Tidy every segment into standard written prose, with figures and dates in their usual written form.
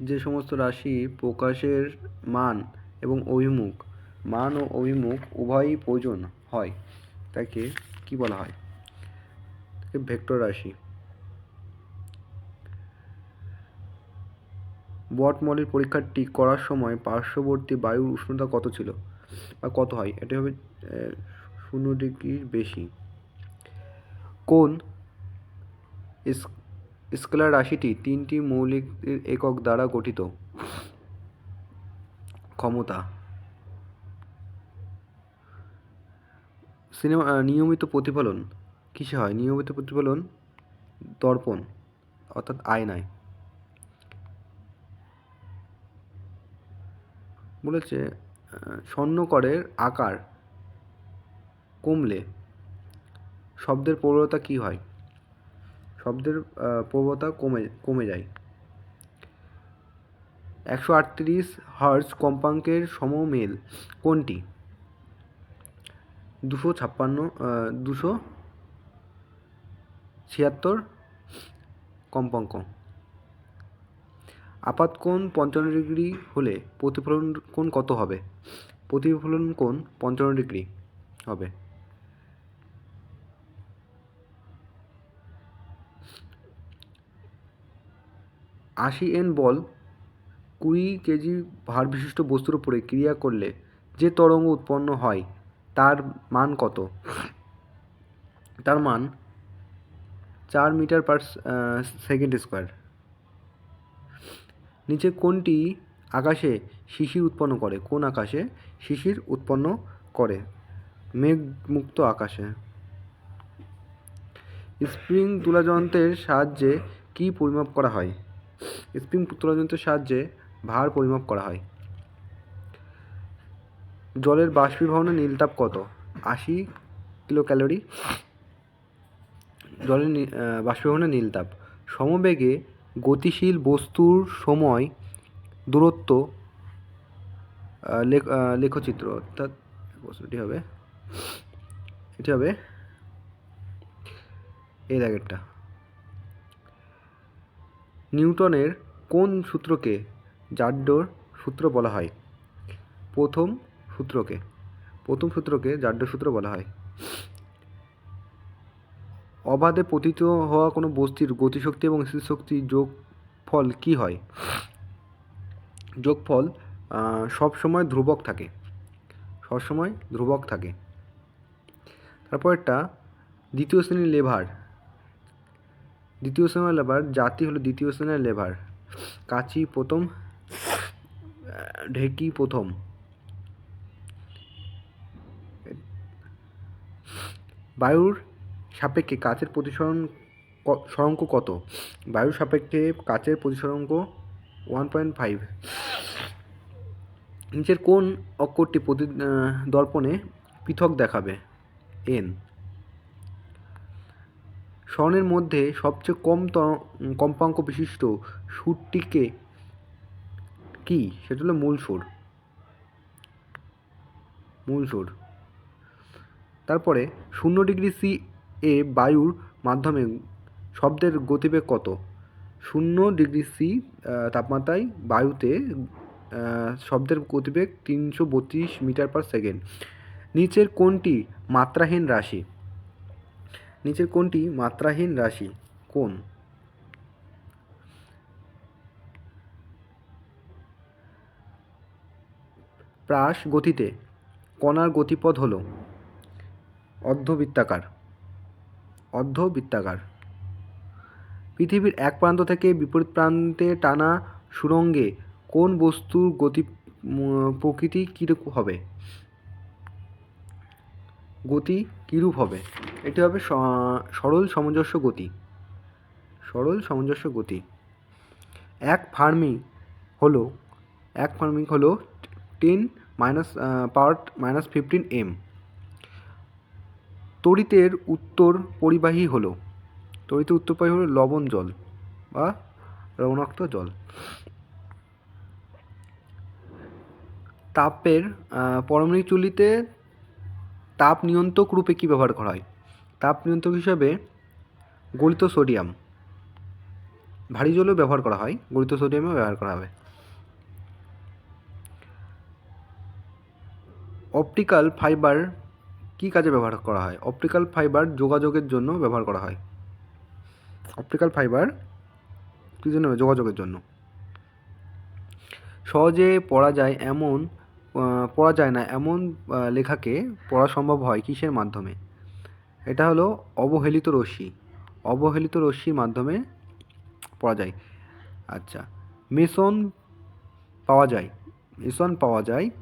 যে সমস্ত রাশি প্রকাশের মান এবং অভিমুখ উভয়ই প্রয়োজন হয় তাকে কি বলা হয়? তাকে ভেক্টর রাশি। বটমলির পরীক্ষাটি করার সময় পার্শ্ববর্তী বায়ুর উষ্ণতা কত ছিল বা কত হয়? এটা হবে 0 ডিগ্রির বেশি। কোন স্কেলার রাশিটি 3টি মৌলিক একক দ্বারা গঠিত? ক্ষমতা। নিয়মিত প্রতিফলন কিসে হয়? নিয়মিত প্রতিফলন দর্পণ অর্থাৎ আয়নায়। বলেছে স্বর্ণকরের আকার কমলে শব্দের প্রবলতা কী হয়? শব্দের প্রবলতা কমে যায়। 138 হার্জ কম্পাঙ্কের সমমেল কোনটি? 276 কম্পাঙ্ক। আপাত কোণ 55 ডিগ্রি হলে প্রতিফলন কোণ কত হবে? প্রতিফলন কোণ 55 ডিগ্রি হবে। $80 বল 20 কেজি ভার বিশিষ্ট বস্তুর উপরে ক্রিয়া করলে যে তরঙ্গ উৎপন্ন হয় তার মান কত? তার মান 4 মিটার পার সেকেন্ড স্কোয়ার। নিচে কোনটি আকাশে শিশির উৎপন্ন করে? কোন আকাশে শিশির উৎপন্ন করে? মেঘমুক্ত আকাশে। স্প্রিং তুলাযন্ত্রের সাহায্যে কি পরিমাপ করা হয়? স্প্রিং তুলাযন্ত্রের সাহায্যে ভার পরিমাপ করা হয়। জলের বাষ্পীভবনের নীলতাপ কত? 80 কিলোক্যালোরি। জলের বাষ্পীভবনের নীলতাপ। সমবেগে গতিশীল বস্তুর সময় দূরত্ব লেখচিত্র অর্থাৎ প্রশ্নটি হবে এটি হবে এই দাগেরটা। নিউটনের কোন সূত্রকে জাড্ডর সূত্র বলা হয়? প্রথম সূত্রকে জাড্ডর সূত্র বলা হয়। অবাধে পতিত হওয়া কোনো বস্তুর গতিশক্তি এবং স্থিতিশক্তি যোগফল কী হয়? যোগফল সবসময় ধ্রুবক থাকে। তারপরটা দ্বিতীয় শ্রেণীর লেভার জাতি হলো দ্বিতীয় শ্রেণীর লেভার। কাঁচি প্রথম, ঢেকি প্রথম। বায়ুর সাপেক্ষে কাচের প্রতিসরণ সরাঙ্ক কত? বায়ুর সাপেক্ষে কাচের প্রতিসরাঙ্ক 1.5। নিচের কোন অক্ষরটি দর্পণে পৃথক দেখাবে? এন। স্বর্ণের মধ্যে সবচেয়ে কম কম্পাঙ্ক বিশিষ্ট সুরটিকে কি? সেটা হলো মূল সুর। তারপরে 0 ডিগ্রি সি এ বায়ুর মাধ্যমে শব্দের গতিবেগ কত? 0 ডিগ্রি সি তাপমাত্রায় বায়ুতে শব্দের গতিবেগ 332 মিটার পার সেকেন্ড। নিচের কোনটি মাত্রাহীন রাশি? কোন? প্রাস গতিতে কণার গতিপথ হল অর্ধবৃত্তাকার। পৃথিবীর এক প্রান্ত থেকে বিপরীত প্রান্তে টানা সুড়ঙ্গে কোন বস্তুর প্রকৃতি কিরূপ হবে? এটি হবে সরল সামঞ্জস্য গতি। এক ফার্মি হলো 10⁻⁻15 m। তড়িতের উত্তর পরিবাহী হলো লবণ জল বা লবণাক্ত জল। তাপের পারমাণবিক চুল্লিতে তাপ নিয়ন্ত্রক রূপে কী ব্যবহার করা হয়? তাপ নিয়ন্ত্রক হিসাবে গলিত সোডিয়াম। ভারী জলেও ব্যবহার করা হয়, গলিত সোডিয়ামেও ব্যবহার করা হবে। অপটিক্যাল ফাইবার কী কাজে ব্যবহার করা হয়? অপটিক্যাল ফাইবার যোগাযোগের জন্য ব্যবহার করা হয়। অপটিক্যাল ফাইবার কী জন্য? যোগাযোগের জন্য। সহজে পড়া যায় না এমন লেখাকে পড়া সম্ভব হয় কিসের মাধ্যমে? এটা হলো অবহেলিত রশ্মি। অবহেলিত রশ্মির মাধ্যমে পড়া যায়। আচ্ছা, মেসন পাওয়া যায়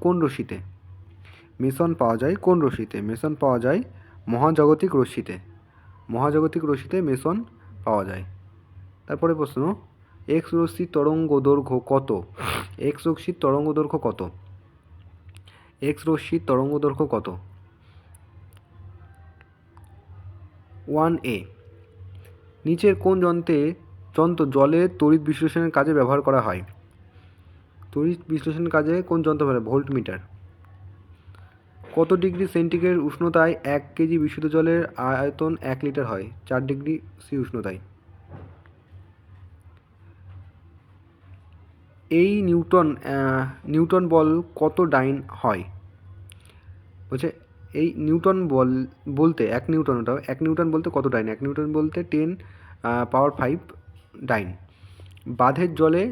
কোন রশ্মিতে? মেসন পাওয়া যায় মহাজাগতিক রশ্মিতে। মহাজাগতিক রশ্মিতে মেসন পাওয়া যায়। তারপরে প্রশ্ন, এক্স রশ্মির তরঙ্গ দৈর্ঘ্য কত? এক্স রশ্মির তরঙ্গ দৈর্ঘ্য কত? 1a। নিচের কোন যন্ত্র জলের তড়িৎ বিশ্লেষণের কাজে ব্যবহার করা হয়? তড়িৎ বিশ্লেষণের কাজে কোন যন্ত্র ব্যবহার? ভোল্টমিটার। কত ডিগ্রি সেন্টিগ্রেড উষ্ণতায় 1 কেজি বিশুদ্ধ জলের আয়তন 1 লিটার হয়? 4 ডিগ্রি সি উষ্ণতায়। এই নিউটন বল কত ডাইন হয়? বলছে এই নিউটন বল বলতে 1 নিউটন বলতে কত ডাইন? 1 নিউটন বলতে 10 পাওয়ার 5 ডাইন। বাঁধের জলে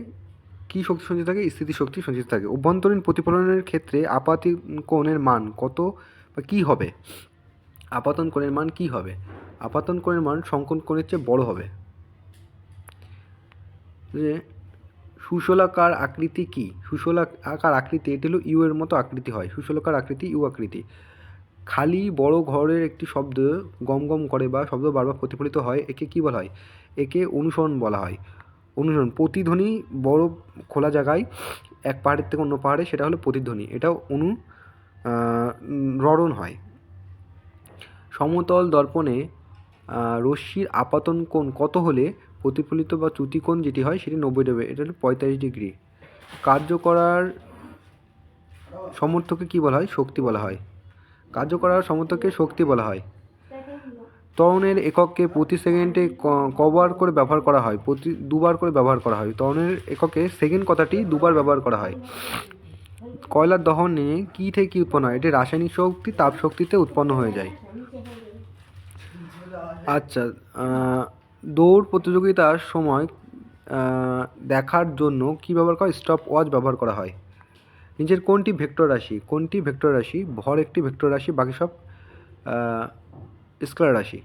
কী শক্তি সঞ্চিত থাকে? স্থিতি শক্তি সঞ্চিত থাকে। অভ্যন্তরীণ প্রতিফলনের ক্ষেত্রে আপাতিত কোণের মান কত বা কী হবে? আপাতন কোণের মান কী হবে? আপাতন কোণের মান সংকোণ কোণের চেয়ে বড় হবে। যে সুশলাকার আকৃতি কি? সুশলাকার আকৃতি, এটি হলো ইউ এর মতো আকৃতি হয়। সুশলাকার আকৃতি ইউ আকৃতি। খালি বড় ঘরের একটি শব্দ গম গম করে বা শব্দ বারবার প্রতিফলিত হয়, একে কী বলা হয়? একে অনুসরণ বলা হয়। অনুসরণ। প্রতিধ্বনি বড় খোলা জায়গায় এক পাহাড়ের থেকে অন্য পাহাড়ে, সেটা হলো প্রতিধ্বনি। এটাও রড়ণ হয়। সমতল দর্পণে রশ্মির আপাতন কোণ কত হলে প্রতিফলিত বা চ্যুতি কোণ যেটি হয় সেটি 90 ডিগ্রি, এটা হলো 45 ডিগ্রি। কার্য করার সমর্থকে কী বলা হয়? শক্তি বলা হয়। কার্য করার সমর্থকে শক্তি বলা হয়। ত্বরণের এককে প্রতি সেকেন্ডে কবার করে ব্যবহার করা হয়? দুবার করে ব্যবহার করা হয়। ত্বরণের এককে সেকেন্ড কথাটি দুবার ব্যবহার করা হয়। কয়লার দহনে কী থেকে কী উৎপন্ন হয়? এটি রাসায়নিক শক্তি তাপ শক্তিতে উৎপন্ন হয়ে যায়। আচ্ছা, দৌড় প্রতিযোগিতার সময় দেখার জন্য কী ব্যবহার করা হয়? স্টপ ওয়াচ ব্যবহার করা হয়। নিচের কোনটি ভেক্টর রাশি? ভর একটি ভেক্টর রাশি, বাকি সব স্কেলার রাশি।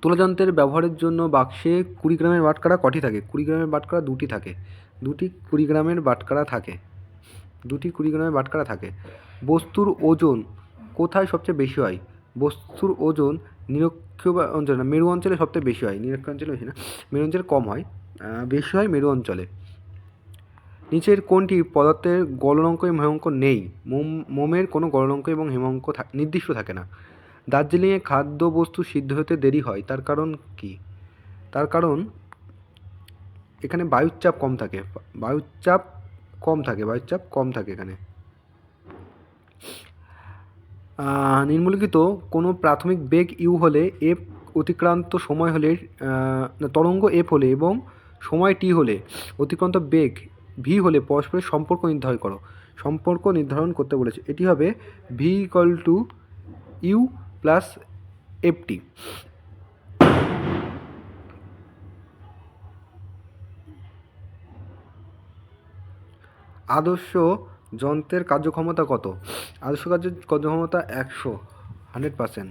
তুলাযন্ত্রের ব্যবহারের জন্য বাক্সে 20 গ্রামের বাটখারা কটি থাকে? 20 গ্রামের বাটখারা দুটি থাকে। 20 গ্রামের বাটখারা থাকে। বস্তুর ওজন কোথায় সবচেয়ে বেশি হয়? বস্তুর ওজন নিরক্ষীয় অঞ্চলে না, মেরু অঞ্চলে সবচেয়ে বেশি হয়। নিরক্ষীয় অঞ্চলে বেশি না, মেরু অঞ্চলে কম হয়, বেশি হয় মেরু অঞ্চলে। নিচের কোনটি পদার্থের গলনাঙ্ক এবং হিমাঙ্ক নেই? মোমের কোনো গলনাঙ্ক এবং হিমাঙ্ক নির্দিষ্ট থাকে না। দার্জিলিংয়ে খাদ্যবস্তু সিদ্ধ হতে দেরি হয়, তার কারণ কি? তার কারণ এখানে বায়ুর চাপ কম থাকে এখানে। নিম্নলিখিত কোনো প্রাথমিক বেগ ইউ হলে এফ অতিক্রান্ত সময় হলে তরঙ্গ এফ হলে এবং সময় টি হলে অতিক্রান্ত বেগ ভি হলে পরস্পরের সম্পর্ক নির্ধারণ করতে বলেছে। এটি হবে V equal to U plus F T. আদর্শ যন্ত্রের কার্যক্ষমতা কত? আদর্শ কার্যক্ষমতা 100%।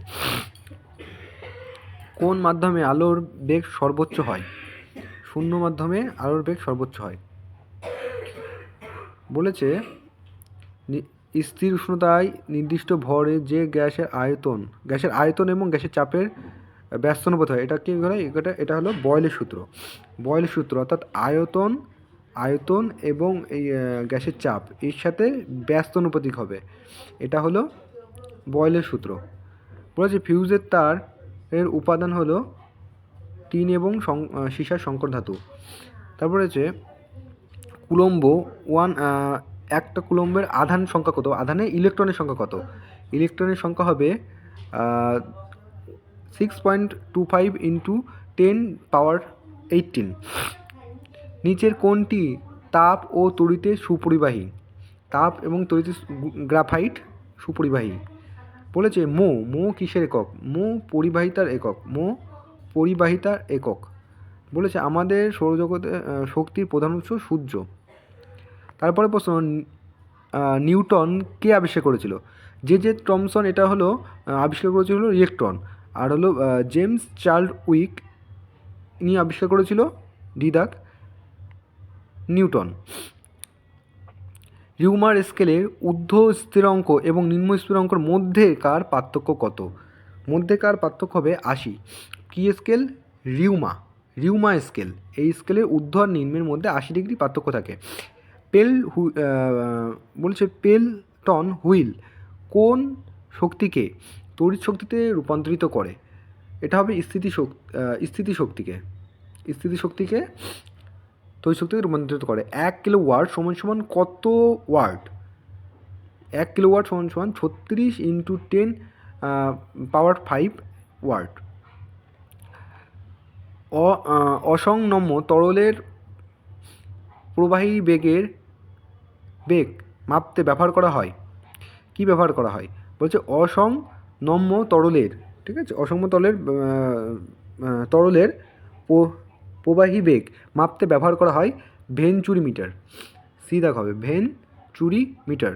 কোন মাধ্যমে আলোর বেগ সর্বোচ্চ হয়? শূন্য মাধ্যমে আলোর বেগ সর্বোচ্চ হয়। বলেছে স্থির উষ্ণতায় নির্দিষ্ট ভরে যে গ্যাসের আয়তন এবং গ্যাসের চাপের ব্যস্তানুপাত হয়, এটা কি হয়? এটা হলো বয়েলের সূত্র। অর্থাৎ আয়তন এবং এই গ্যাসের চাপ এর সাথে ব্যস্তানুপাতিক হবে, এটা হলো বয়েলের সূত্র। বলেছে ফিউজের তার এর উপাদান হলো টিন এবং সীসার সংকর ধাতু। তারপরে হচ্ছে কুলম্ব একটা কুলম্বের আধান সংখ্যা কত? আধানে ইলেকট্রনের সংখ্যা কত? ইলেকট্রনের সংখ্যা হবে 6.25 × 10⁻⁴ 18। নিচের কোনটি তাপ ও তড়িতে সুপরিবাহী? তাপ এবং তড়িতে গ্রাফাইট সুপরিবাহী। বলেছে মো কিসের একক? মো পরিবাহিতার একক। মো পরিবাহিতার একক। বলেছে আমাদের সৌরজগতে শক্তির প্রধান উৎস সূর্য। তারপরে প্রশ্ন, নিউটন কে আবিষ্কার করেছিল? জে টমসন এটা হলো আবিষ্কার করেছিল ইলেকট্রন। আর হলো জেমস চার্লস উইক ইনি আবিষ্কার করেছিল দ্বিধাক নিউটন। রিউমার স্কেলের ঊর্ধ্ব স্থিরাঙ্ক এবং নিম্ন স্থিরাঙ্কর মধ্যেকার পার্থক্য কত? মধ্যেকার পার্থক্য হবে 80। কি স্কেল? রিউমা স্কেল। এই স্কেলের ঊর্ধ্ব আর নিম্নের মধ্যে 80 ডিগ্রি পার্থক্য থাকে। বলছে পেলটন হুইল কোন শক্তিকে তড়িৎ শক্তিতে রূপান্তরিত করে? এটা হবে স্থিতিশক্তিকে তড়িৎ শক্তিতে রূপান্তরিত করে। 1 কিলোওয়াট সমান কত ওয়াট? 1 কিলোওয়াট সমান 36 × 10 পাওয়ার 5 ওয়াট। অসংনম্য তরলের প্রবাহী বেগ মাপতে ব্যবহার করা হয়। কি ব্যবহার করা হয়? বলছে অসংনম্য তরলের, ঠিক আছে, অসংনম্য তরলের প্রবাহী বেগ মাপতে ব্যবহার করা হয় ভেঞ্চুরিমিটার। দেখা হবে ভেঞ্চুরিমিটার।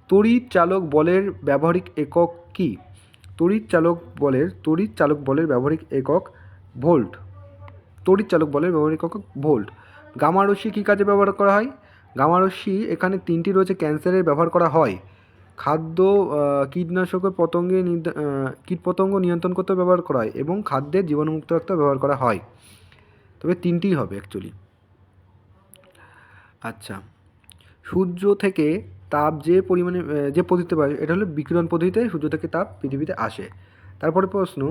তড়িৎ চালক বলের ব্যবহারিক একক কি? তড়িৎ চালক বলের ব্যবহারিক একক ভোল্ট। ভোল্ট। গামা রশ্মি কী কাজে ব্যবহার করা হয়? গামা রশ্মি এখানে 3টি রয়েছে। ক্যান্সারের ব্যবহার করা হয়, খাদ্য কীটনাশকের কীটপতঙ্গ নিয়ন্ত্রণ করতে ব্যবহার করা হয় এবং খাদ্যের জীবাণুমুক্ত রাখতে ব্যবহার করা হয়। তবে 3টিই হবে অ্যাকচুয়ালি। আচ্ছা, সূর্য থেকে তাপ যে পদ্ধতিতে পায় এটা হলো বিকিরণ পদ্ধতিতে সূর্য থেকে তাপ পৃথিবীতে আসে। তারপরে প্রশ্ন,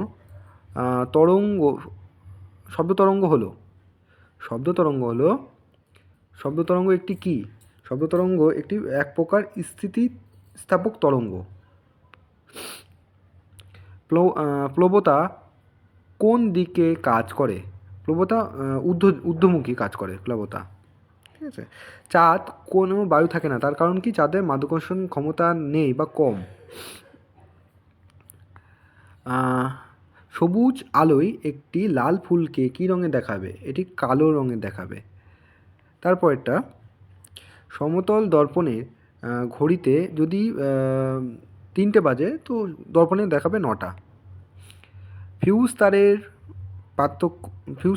শব্দ তরঙ্গ একটি কি? শব্দ তরঙ্গ একটি এক প্রকার স্থিতিস্থাপক তরঙ্গ। প্লবতা কোন দিকে কাজ করে? প্লবতা ঊর্ধ্বমুখী কাজ করে প্লবতা, ঠিক আছে। চাঁদ কোনো বায়ু থাকে না, তার কারণ কি? চাঁদের মাধ্যাকর্ষণ ক্ষমতা নেই বা কম। সবুজ আলোয় একটি লাল ফুলকে কী রঙে দেখাবে? এটি কালো রঙে দেখাবে। তারপরেরটা, সমতল দর্পণের ঘড়িতে যদি 3টে বাজে তো দর্পণে দেখাবে 9টা। ফিউজ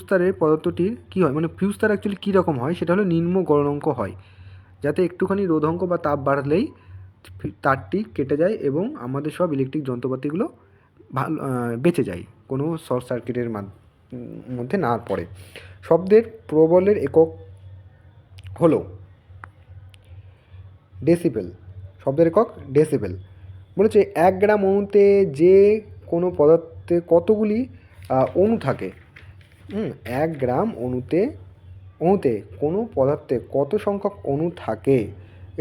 তারের পদার্থটির কী হয়? মানে ফিউজ তার অ্যাকচুয়ালি কী রকম হয় সেটা হলো নিম্ন গলনাঙ্ক হয়, যাতে একটুখানি রোধাঙ্ক বা তাপ বাড়লেই তারটি কেটে যায় এবং আমাদের সব ইলেকট্রিক যন্ত্রপাতিগুলো ভালো বেঁচে যায়, কোনো শর্ট সার্কিটের মধ্যে না পড়ে। শব্দের প্রবলের একক হলো ডেসিবেল। শব্দের একক ডেসিবেল। বলেছে 1 গ্রাম অণুতে যে কোনো পদার্থে কতগুলি অণু থাকে? 1 গ্রাম অণুতে কোনো পদার্থে কত সংখ্যক অণু থাকে?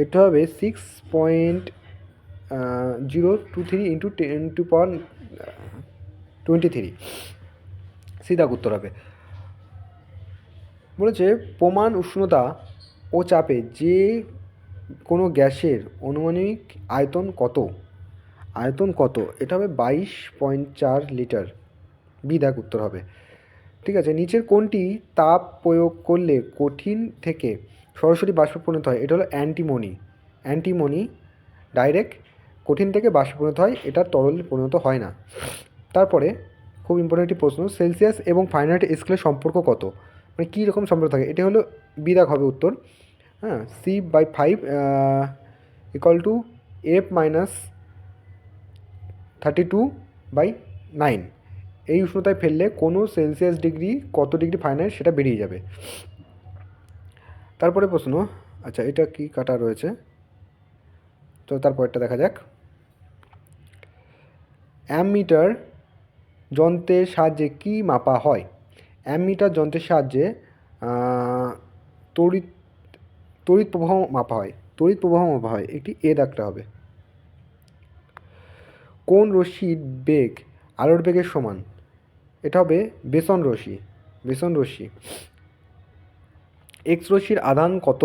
এটা হবে 6.023 × 10⁻23। সিধা উত্তর হবে। বলেছে প্রমাণ উষ্ণতা ও চাপে যে কোনো গ্যাসের আনুমানিক আয়তন কত? এটা হবে 22.4 লিটার। বিধাক উত্তর হবে, ঠিক আছে। নিচের কোনটি তাপ প্রয়োগ করলে কঠিন থেকে সরাসরি বাষ্পে পরিণত হয়? এটা হলো অ্যান্টিমনি ডাইরেক্ট কঠিন থেকে বাষ্পে পরিণত হয়, এটা তরলে পরিণত হয় না। তারপরে খুব ইম্পর্টেন্ট একটি প্রশ্ন, সেলসিয়াস এবং ফারেনহাইট স্কেলের সম্পর্ক কত? মানে কী রকম সম্পর্ক থাকে? এটা হলো বিধাক হবে উত্তর। হ্যাঁ, C/5 = F - 32/9। এই উষ্ণতায় ফেললে কোনো সেলসিয়াস ডিগ্রি কত ডিগ্রি ফারেনহাইট সেটা বেরিয়ে যাবে। তারপরে প্রশ্ন, আচ্ছা এটা কি কাটা রয়েছে, তো তারপরটা দেখা যাক। অ্যামমিটার যন্ত্রের সাহায্যে কি মাপা হয়? অ্যামমিটার যন্ত্রের সাহায্যে তড়িৎ প্রবাহ মাপা হয়। একটি দাগটা হবে। কোন রশ্মির বেগ আলোর বেগের সমান? এটা হবে বেসন রশ্মি। এক্স রশ্মির আধান কত?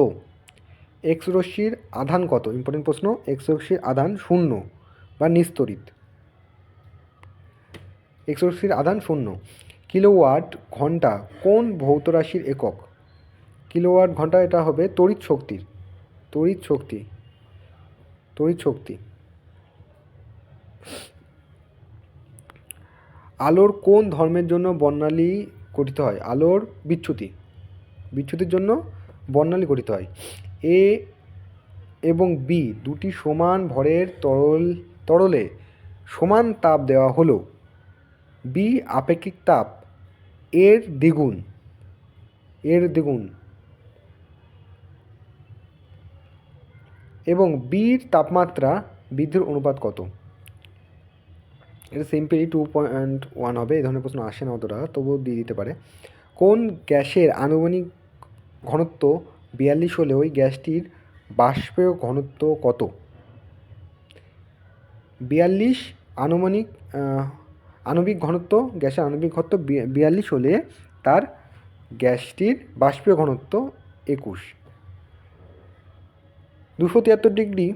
এক্স রশ্মির আধান কত? ইম্পর্টেন্ট প্রশ্ন। এক্স রশ্মির আধান শূন্য বা নিস্তড়িত। এক্স রশ্মির আধান শূন্য। কিলোওয়াট ঘন্টা কোন ভৌত রাশির একক? কিলোওয়াট ঘন্টা এটা হবে তড়িৎ শক্তির। তড়িৎ শক্তি। তড়িৎ শক্তি। আলোর কোন ধর্মের জন্য বর্ণালী গঠিত হয়? আলোর বিচ্যুতি। বিচ্যুতির জন্য বর্ণালী গঠিত হয়। এ এবং বি দুটি সমান ভরের তরলে সমান তাপ দেওয়া হলো। বি আপেক্ষিক তাপ এর দ্বিগুণ। এবং বির তাপমাত্রা বৃদ্ধির অনুপাত কত? এটা সিম্পলি 2.1 হবে। এই ধরনের প্রশ্ন আসে না অতটা, তবুও দিয়ে দিতে পারে। কোন গ্যাসের আনুমানিক ঘনত্ব 42 হলে ওই গ্যাসটির বাষ্পীয় ঘনত্ব কত? 42 আণবিক ঘনত্ব, গ্যাসের আণবিক ঘনত্ব 42 হলে তার গ্যাসটির বাষ্পীয় ঘনত্ব 21। 273 ডিগ্রি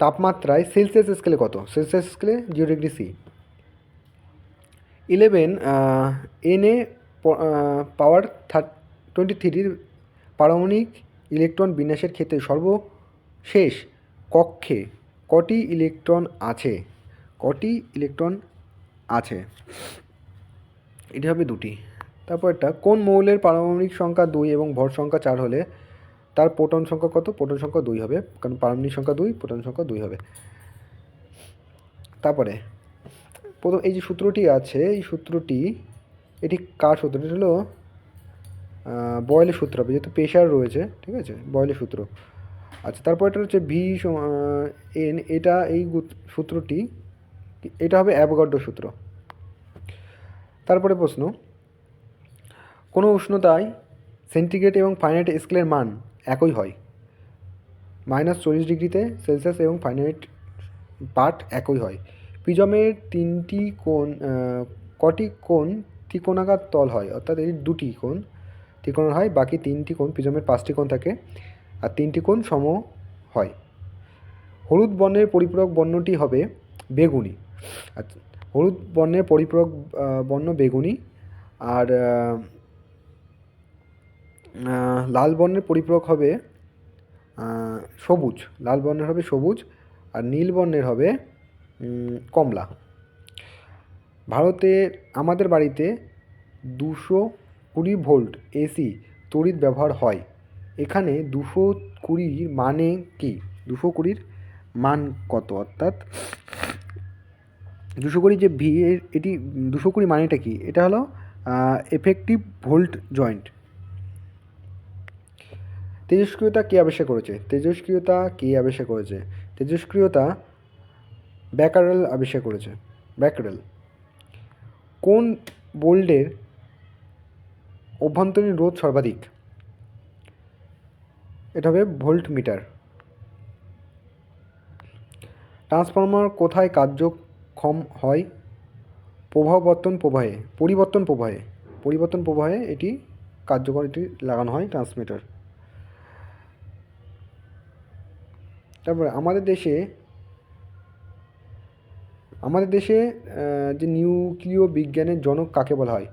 তাপমাত্রায় সেলসিয়াস স্কেলে কত? সেলসিয়াস স্কেলে 0 ডিগ্রি সি। 11 এনএ পাওয়ার 23 পারমাণবিক ইলেকট্রন বিন্যাসের ক্ষেত্রে সর্বশেষ কক্ষে কটি ইলেকট্রন আছে? কটি ইলেকট্রন আছে? এটি হবে 2টি। তারপর একটা, কোন মৌলের পারমাণবিক সংখ্যা 2 এবং ভর সংখ্যা 4 হলে তার প্রোটন সংখ্যা কত? প্রোটন সংখ্যা 2 হবে, কারণ পারমাণবিক সংখ্যা 2, প্রোটন সংখ্যা 2 হবে। তারপরে প্রথম এই যে সূত্রটি আছে, এই সূত্রটি এটি কার সূত্র? এটা হলো বয়েলের সূত্র হবে, যেহেতু প্রেশার রয়েছে, ঠিক আছে, বয়েলের সূত্র। আচ্ছা, তারপর এটা হচ্ছে ভি এন, এটা এই সূত্রটি, এটা হবে অ্যাভোগাড্রো সূত্র। তারপরে প্রশ্ন, কোনো উষ্ণতায় সেন্টিগ্রেড এবং ফারেনহাইট স্কেলের মান একই হয়। -40 ডিগ্রিতে সেলসিয়াস এবং ফারেনহাইট পাঠ একই হয়। প্রিজমের কটি কোণ ত্রিকোণাকার তল হয়? অর্থাৎ এই 2টি কোণ ত্রিকোণাকার হয়, বাকি 3টি কোণ, প্রিজমের 5টি কোণ থাকে আর 3টি কোণ সম হয়। হলুদ বর্ণের পরিপূরক বর্ণটি হবে বেগুনি। আচ্ছা, হলুদ বর্ণের পরিপূরক বর্ণ বেগুনি, আর লাল বর্ণের পরিপূরক হবে সবুজ। লাল বর্ণের হবে সবুজ, আর নীল বর্ণের হবে কমলা। ভারতে আমাদের বাড়িতে 220 ভোল্ট এসি তড়িৎ ব্যবহার হয়। এখানে 220 মানে কি? 220 মান কত? অর্থাৎ 220 যে ভি, এটি 220 মানেটা কি? এটা হলো এফেক্টিভ ভোল্ট জয়েন্ট। তেজস্ক্রিয়তা কে আবিষ্কার করেছে? তেজস্ক্রিয়তা ব্যাকারেল আবিষ্কার করেছে। ব্যাকারেল। কোন বোল্ডের অভ্যন্তরীণ রোধ সর্বাধিক? এটা হবে ভোল্ট মিটার। ট্রান্সফর্মার কোথায় কার্যক্ষম হয়? পরিবর্তন প্রবাহে এটি কার্যকর, এটি লাগানো হয় ট্রান্সমিটার। তারপরে আমাদের দেশে যে নিউক্লিয় বিজ্ঞানের জনক কাকে বলা হয়?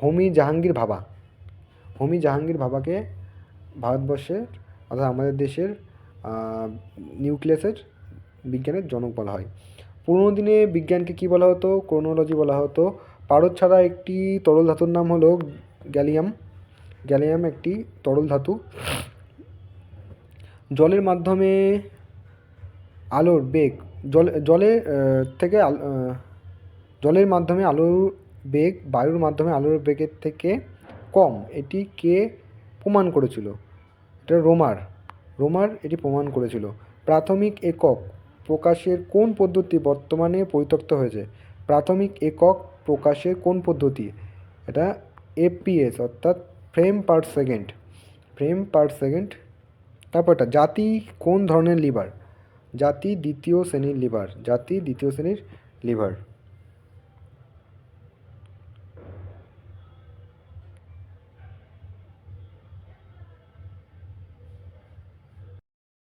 হোমি জাহাঙ্গীর ভাভাকে ভারতবর্ষের, অর্থাৎ আমাদের দেশের নিউক্লিয়াসের বিজ্ঞানের জনক বলা হয়। পুরোনো দিনে বিজ্ঞানকে কী বলা হতো? ক্রোনোলজি বলা হতো। পারদ ছাড়া একটি তরল ধাতুর নাম হলো গ্যালিয়াম একটি তরল ধাতু। জলের মাধ্যমে আলোর বেগ, জলের মাধ্যমে আলোর বেগ বায়ুর মাধ্যমে আলোর বেগের থেকে কম, এটি কে প্রমাণ করেছিল? এটা রোমার এটি প্রমাণ করেছিল। প্রাথমিক একক প্রকাশের কোন পদ্ধতি বর্তমানে পরিত্যক্ত হয়েছে? প্রাথমিক একক প্রকাশের কোন পদ্ধতি? এটা এফপিএস, অর্থাৎ ফ্রেম পার সেকেন্ড। তারপর এটা, জাতি কোন ধরনের লিভার? জাতি দ্বিতীয় শ্রেণীর লিভার।